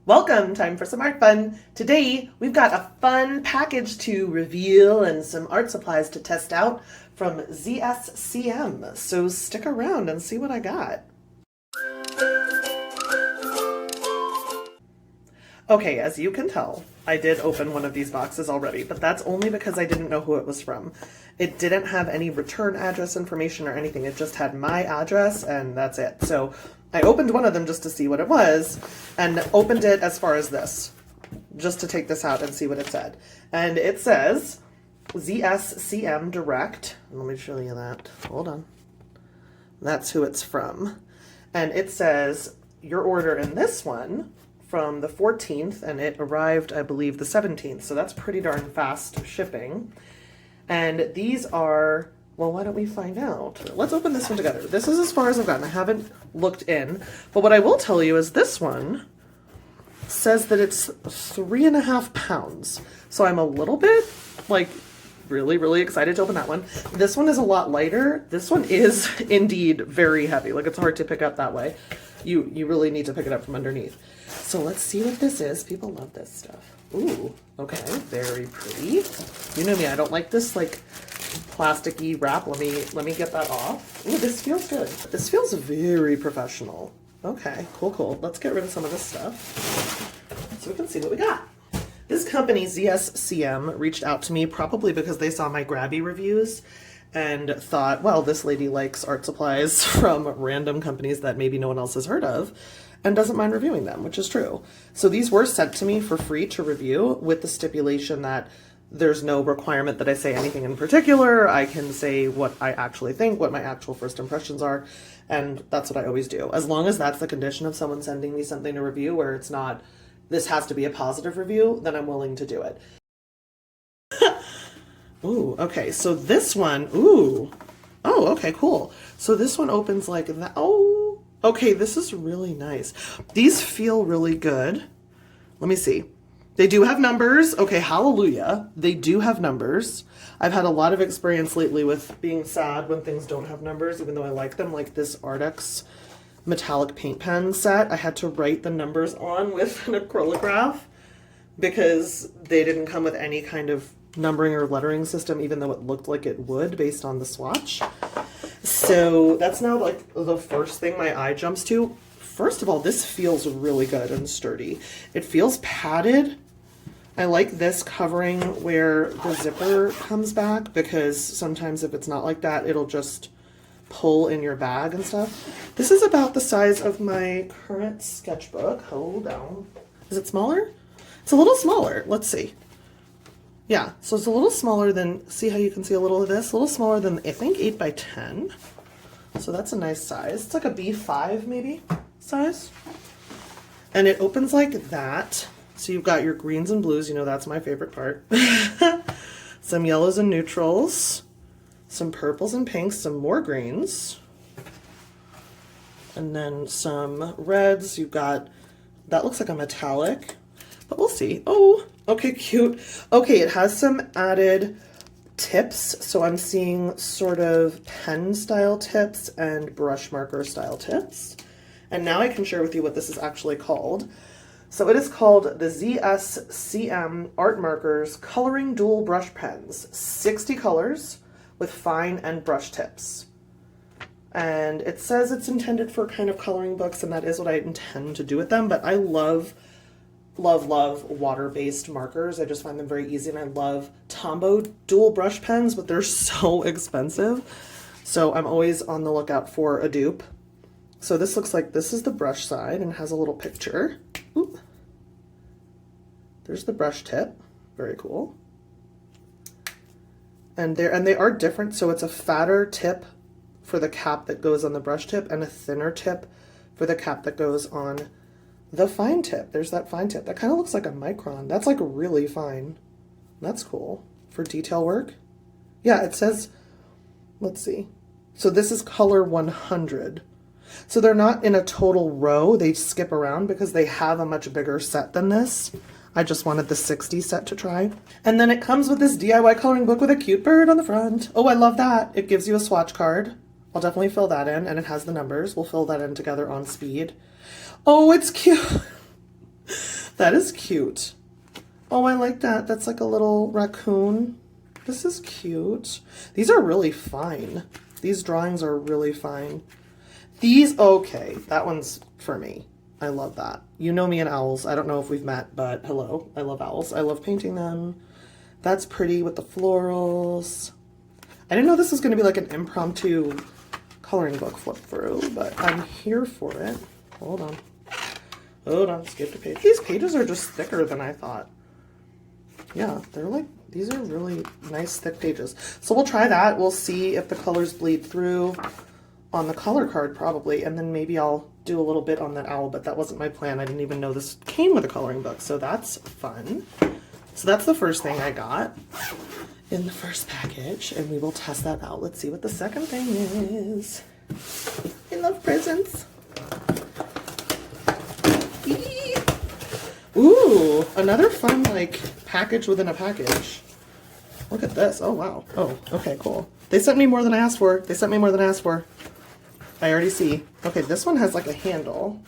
Welcome, time for some art fun. Today, we've got a fun package to reveal and some art supplies to test out from Zscm. So stick around and see what I got. Okay, as you can tell, I did open one of these boxes already, but that's only because I didn't know who it was from. It didn't have any return address information or anything. It just had my address and that's it. So I opened one of them just to see what it was and opened it as far as this, just to take this out and see what it said. And it says Zscm Direct. Let me show you that. Hold on. That's who it's from. And it says your order in this one from the 14th, and it arrived, I believe, the 17th. So that's pretty darn fast shipping. And these are, well, why don't we find out? Let's open this one together. This is as far as I've gotten. I haven't looked in, but what I will tell you is this one says that it's 3.5 pounds. So I'm a little bit like really excited to open that one. This one is a lot lighter. This one is indeed very heavy. Like, it's hard to pick up that way. You really need to pick it up from underneath. So let's see what this is. People love this stuff. Ooh, okay, very pretty. You know me, I don't like this like plasticky wrap. Let me get that off. Ooh, this feels good. This feels very professional. Okay, cool. Let's get rid of some of this stuff so we can see what we got. This company, Zscm, reached out to me probably because they saw my Grabby reviews and thought, well, this lady likes art supplies from random companies that maybe no one else has heard of and doesn't mind reviewing them, which is true. So these were sent to me for free to review with the stipulation that there's no requirement that I say anything in particular. I can say what I actually think, what my actual first impressions are, and that's what I always do. As long as that's the condition of someone sending me something to review where it's not, this has to be a positive review, then I'm willing to do it. Ooh, okay, so this one, ooh. Oh, okay, cool. So this one opens like that. Oh, okay, this is really nice. These feel really good. Let me see. They do have numbers. Okay, hallelujah. They do have numbers. I've had a lot of experience lately with being sad when things don't have numbers, even though I like them, like this Ardex metallic paint pen set. I had to write the numbers on with an acrylograph because they didn't come with any kind of numbering or lettering system, even though it looked like it would based on the swatch. So that's now like the first thing my eye jumps to. First of all, this feels really good and sturdy. It feels padded. I like this covering where the zipper comes back because sometimes if it's not like that, it'll just pull in your bag and stuff. This is about the size of my current sketchbook. Hold on. Is it smaller? It's a little smaller. Let's see. Yeah, so it's a little smaller than, see how you can see a little of this? A little smaller than, I think, 8 by 10. So that's a nice size. It's like a B5 maybe size. And it opens like that. So you've got your greens and blues, you know that's my favorite part. Some yellows and neutrals. Some purples and pinks, some more greens. And then some reds. You've got, that looks like a metallic, but we'll see. Oh, okay, cute. Okay, it has some added tips. So I'm seeing sort of pen style tips and brush marker style tips. And now I can share with you what this is actually called. So it is called the Zscm Art Markers Coloring Dual Brush Pens. 60 colors with fine and brush tips. And it says it's intended for kind of coloring books, and that is what I intend to do with them, but I love water-based markers. I just find them very easy, and I love Tombow dual brush pens, but they're so expensive. So I'm always on the lookout for a dupe. So this looks like this is the brush side and has a little picture. Ooh. There's the brush tip, very cool. And they are different, so it's a fatter tip for the cap that goes on the brush tip and a thinner tip for the cap that goes on the fine tip. There's that fine tip. That kind of looks like a micron. That's like really fine. That's cool. For detail work. Yeah, it says, let's see. So this is color 100. So they're not in a total row. They skip around because they have a much bigger set than this. I just wanted the 60 set to try. And then it comes with this DIY coloring book with a cute bird on the front. Oh, I love that. It gives you a swatch card. I'll definitely fill that in, and it has the numbers. We'll fill that in together on speed. Oh, it's cute. That is cute. Oh, I like that. That's like a little raccoon. This is cute. These are really fine. These drawings are really fine. These, okay, that one's for me. I love that. You know me and owls. I don't know if we've met, but hello. I love owls. I love painting them. That's pretty with the florals. I didn't know this was going to be like an impromptu coloring book flip through, but I'm here for it. Hold on. Hold on, skip the page. These pages are just thicker than I thought. Yeah, they're like, these are really nice thick pages. So we'll try that. We'll see if the colors bleed through on the color card probably, and then maybe I'll do a little bit on that owl, but that wasn't my plan. I didn't even know this came with a coloring book, so that's fun. So that's the first thing I got in the first package, and we will test that out. Let's see what the second thing is. I love presents. Eee. Ooh, another fun like package within a package. Look at this. Oh wow. Oh, okay, cool. They sent me more than I asked for. They sent me more than I asked for. I already see. Okay, this one has like a handle.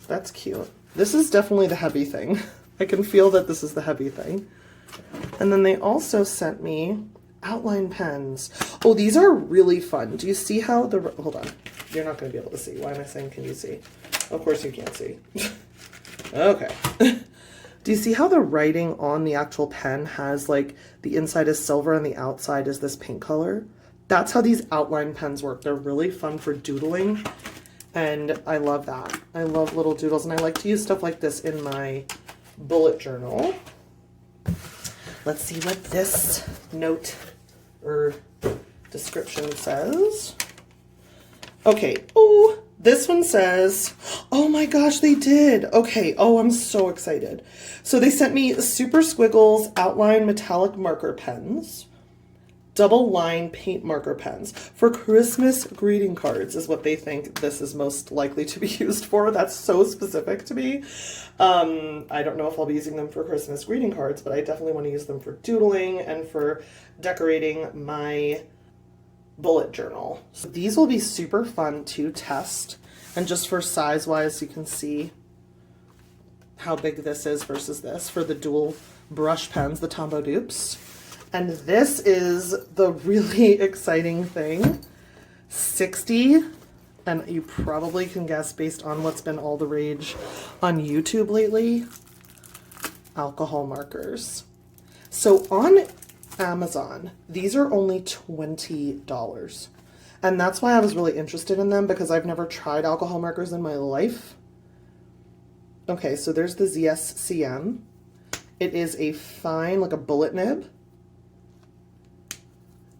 That's cute. This is definitely the heavy thing. I can feel that this is the heavy thing. And then they also sent me outline pens. Oh, these are really fun. Do you see how the, hold on. You're not going to be able to see. Why am I saying can you see? Of course you can't see. Okay. Do you see how the writing on the actual pen has like the inside is silver and the outside is this pink color? That's how these outline pens work. They're really fun for doodling, and I love that. I love little doodles, and I like to use stuff like this in my bullet journal. Let's see what this note or description says. Okay. Oh, this one says, oh my gosh, they did. Okay. Oh, I'm so excited. So they sent me Super Squiggles outline metallic marker pens, double line paint marker pens for Christmas greeting cards is what they think this is most likely to be used for. That's so specific to me. I don't know if I'll be using them for Christmas greeting cards, but I definitely want to use them for doodling and for decorating my bullet journal. So these will be super fun to test, and just for size wise you can see how big this is versus this for the dual brush pens, the Tombow dupes. And this is the really exciting thing. 60, and you probably can guess based on what's been all the rage on YouTube lately, alcohol markers. So on Amazon, these are only $20. And that's why I was really interested in them, because I've never tried alcohol markers in my life. Okay, so there's the Zscm. It is a fine, like a bullet nib.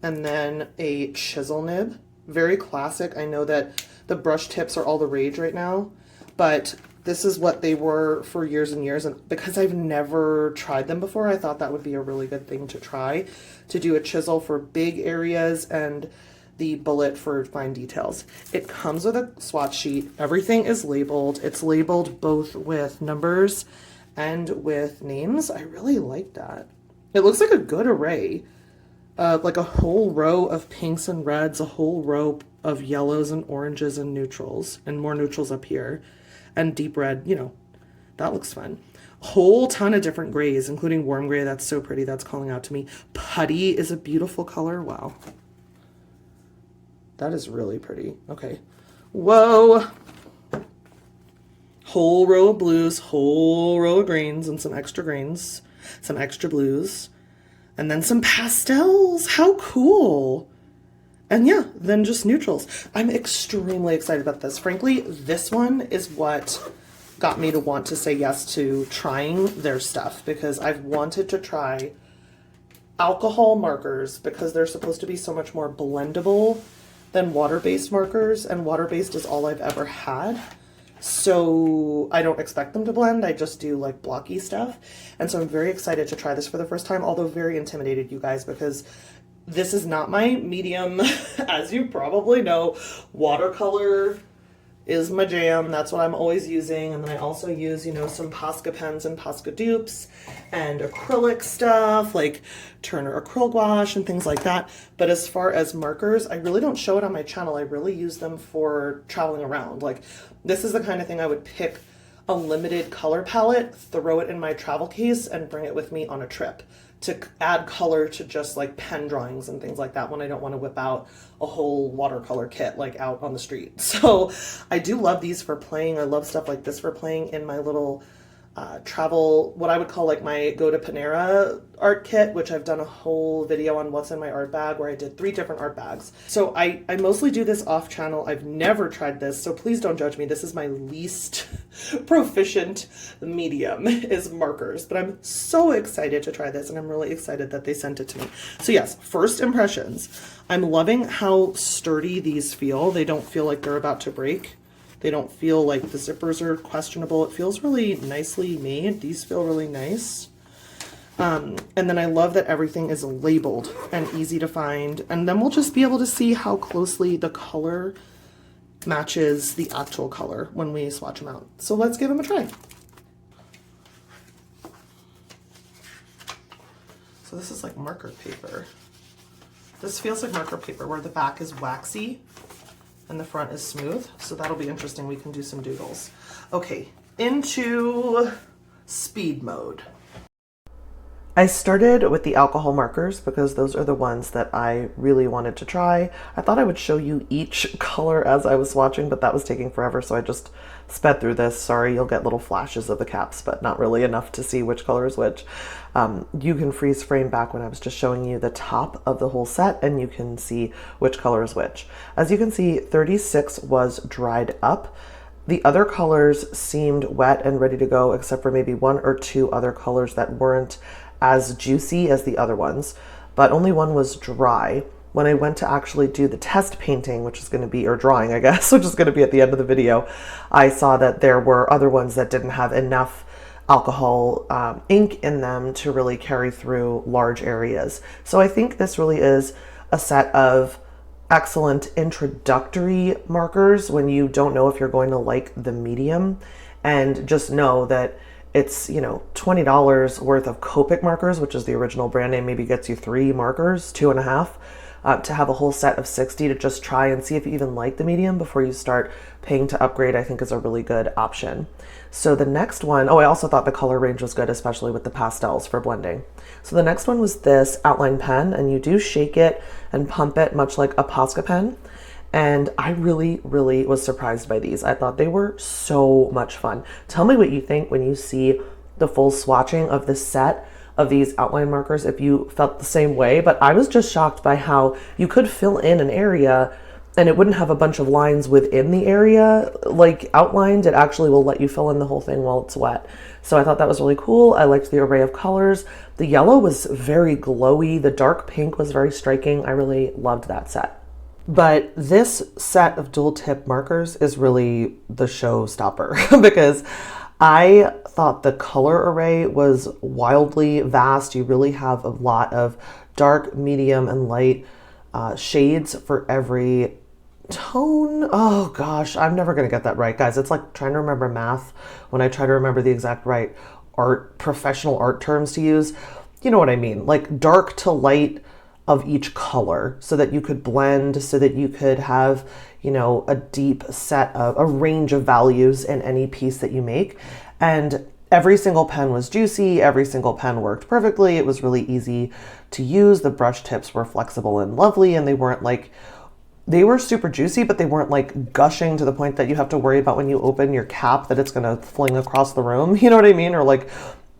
And then a chisel nib. Very classic. I know that the brush tips are all the rage right now, but this is what they were for years and years. And because I've never tried them before, I thought that would be a really good thing to try, to do a chisel for big areas and the bullet for fine details. It comes with a swatch sheet. Everything is labeled. It's labeled both with numbers and with names. I really like that. It looks like a good array. Like a whole row of pinks and reds, a whole row of yellows and oranges and neutrals, and more neutrals up here, and deep red, you know, that looks fun. Whole ton of different grays, including warm gray. That's so pretty. That's calling out to me. Putty is a beautiful color. Wow. That is really pretty. Okay. Whoa. Whole row of blues, whole row of greens, and some extra greens, some extra blues. And then some pastels. How cool. And yeah, then just neutrals. I'm extremely excited about this. Frankly, this one is what got me to want to say yes to trying their stuff, because I've wanted to try alcohol markers because they're supposed to be so much more blendable than water-based markers, and water-based is all I've ever had. So I don't expect them to blend. I just do like blocky stuff. And so I'm very excited to try this for the first time, although very intimidated, you guys, because this is not my medium. As you probably know, watercolor is my jam. That's what I'm always using. And then I also use, you know, some Posca pens and Posca dupes and acrylic stuff like Turner acrylic gouache and things like that. But as far as markers, I really don't show it on my channel. I really use them for traveling around. Like, this is the kind of thing I would pick a limited color palette, throw it in my travel case, and bring it with me on a trip to add color to just like pen drawings and things like that when I don't want to whip out a whole watercolor kit like out on the street. So I do love these for playing. I love stuff like this for playing in my little travel, what I would call like my go to Panera art kit, which I've done a whole video on what's in my art bag where I did 3 different art bags. So I mostly do this off channel. I've never tried this, so please don't judge me. This is my least proficient medium is markers, but I'm so excited to try this and I'm really excited that they sent it to me. So yes, first impressions. I'm loving how sturdy these feel. They don't feel like they're about to break. They don't feel like the zippers are questionable. It feels really nicely made. These feel really nice. And then I love that everything is labeled and easy to find. And then we'll just be able to see how closely the color matches the actual color when we swatch them out. So let's give them a try. So this is like marker paper. This feels like marker paper where the back is waxy and the front is smooth, so that'll be interesting. We can do some doodles. Okay, into speed mode. I started with the alcohol markers because those are the ones that I really wanted to try. I thought I would show you each color as I was swatching, but that was taking forever, so I just sped through this. Sorry, you'll get little flashes of the caps, but not really enough to see which color is which. You can freeze frame back when I was just showing you the top of the whole set, and you can see which color is which. As you can see, 36 was dried up. The other colors seemed wet and ready to go, except for maybe 1 or 2 other colors that weren't as juicy as the other ones, but only one was dry. When I went to actually do the test painting, which is going to be, or drawing, I guess, which is going to be at the end of the video, I saw that there were other ones that didn't have enough alcohol ink in them to really carry through large areas. So I think this really is a set of excellent introductory markers when you don't know if you're going to like the medium, and just know that it's, you know, $20 worth of Copic markers, which is the original brand name, maybe gets you 3 markers, 2.5, to have a whole set of 60 to just try and see if you even like the medium before you start paying to upgrade, I think is a really good option. So the next one, oh, I also thought the color range was good, especially with the pastels for blending. So the next one was this outline pen, and you do shake it and pump it much like a Posca pen. And I really, really was surprised by these. I thought they were so much fun. Tell me what you think when you see the full swatching of this set of these outline markers, if you felt the same way. But I was just shocked by how you could fill in an area and it wouldn't have a bunch of lines within the area like outlined. It actually will let you fill in the whole thing while it's wet. So I thought that was really cool. I liked the array of colors. The yellow was very glowy. The dark pink was very striking. I really loved that set. But this set of dual tip markers is really the showstopper because I thought the color array was wildly vast. You really have a lot of dark, medium, and light shades for every tone. Oh gosh, I'm never gonna get that right, guys. It's like trying to remember math when I try to remember the exact right professional art terms to use. You know what I mean? Like dark to light of each color so that you could blend, so that you could have, you know, a deep set of a range of values in any piece that you make. And every single pen was juicy. Every single pen worked perfectly. It was really easy to use. The brush tips were flexible and lovely, and they weren't like, they were super juicy, but they weren't like gushing to the point that you have to worry about when you open your cap that it's gonna fling across the room. You know what I mean? Or like,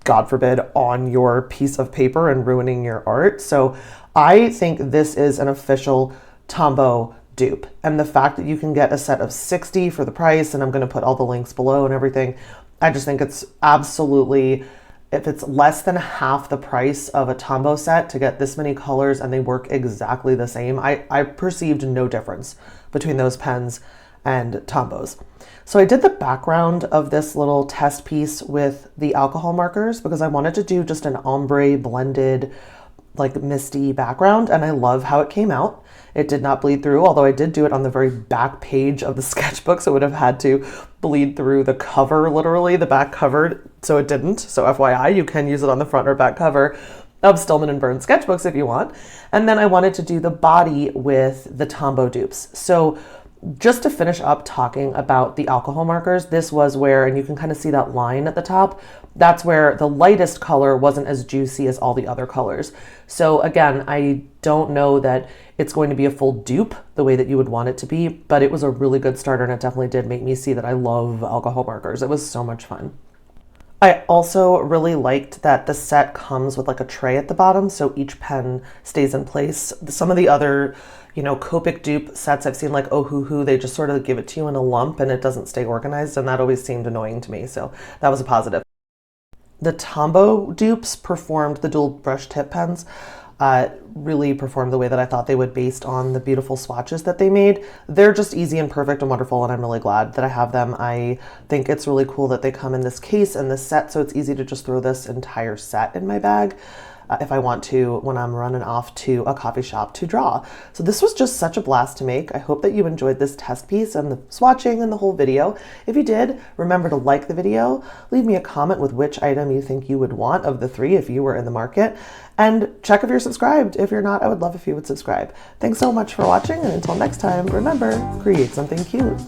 God forbid, on your piece of paper and ruining your art. So I think this is an official Tombow dupe. And the fact that you can get a set of 60 for the price, and I'm going to put all the links below and everything, I just think it's absolutely, if it's less than half the price of a Tombow set to get this many colors and they work exactly the same, I perceived no difference between those pens and Tombows. So I did the background of this little test piece with the alcohol markers because I wanted to do just an ombre blended, like misty background, and I love how it came out. It did not bleed through, although I did do it on the very back page of the sketchbook, so it would have had to bleed through the cover, literally, the back covered, so it didn't. So FYI, you can use it on the front or back cover of Stillman and Burns sketchbooks if you want. And then I wanted to do the body with the Tombow dupes. So Just to finish up talking about the alcohol markers, this was where, and you can kind of see that line at the top, that's where the lightest color wasn't as juicy as all the other colors. So again, I don't know that it's going to be a full dupe the way that you would want it to be, but it was a really good starter, and it definitely did make me see that I love alcohol markers. It was so much fun. I also really liked that the set comes with like a tray at the bottom, so each pen stays in place. Some of the other, Copic dupe sets I've seen, like Ohuhu, they just sort of give it to you in a lump and it doesn't stay organized, and that always seemed annoying to me, so that was a positive. The Tombow dupes performed, the dual brush tip pens, really performed the way that I thought they would based on the beautiful swatches that they made. They're just easy and perfect and wonderful, and I'm really glad that I have them. I think it's really cool that they come in this case and this set, so it's easy to just throw this entire set in my bag if I want to when I'm running off to a coffee shop to draw. So this was just such a blast to make. I hope that you enjoyed this test piece and the swatching and the whole video. If you did, remember to like the video, leave me a comment with which item you think you would want of the 3 if you were in the market, and check if you're subscribed. If you're not, I would love if you would subscribe. Thanks so much for watching, and until next time, remember, create something cute.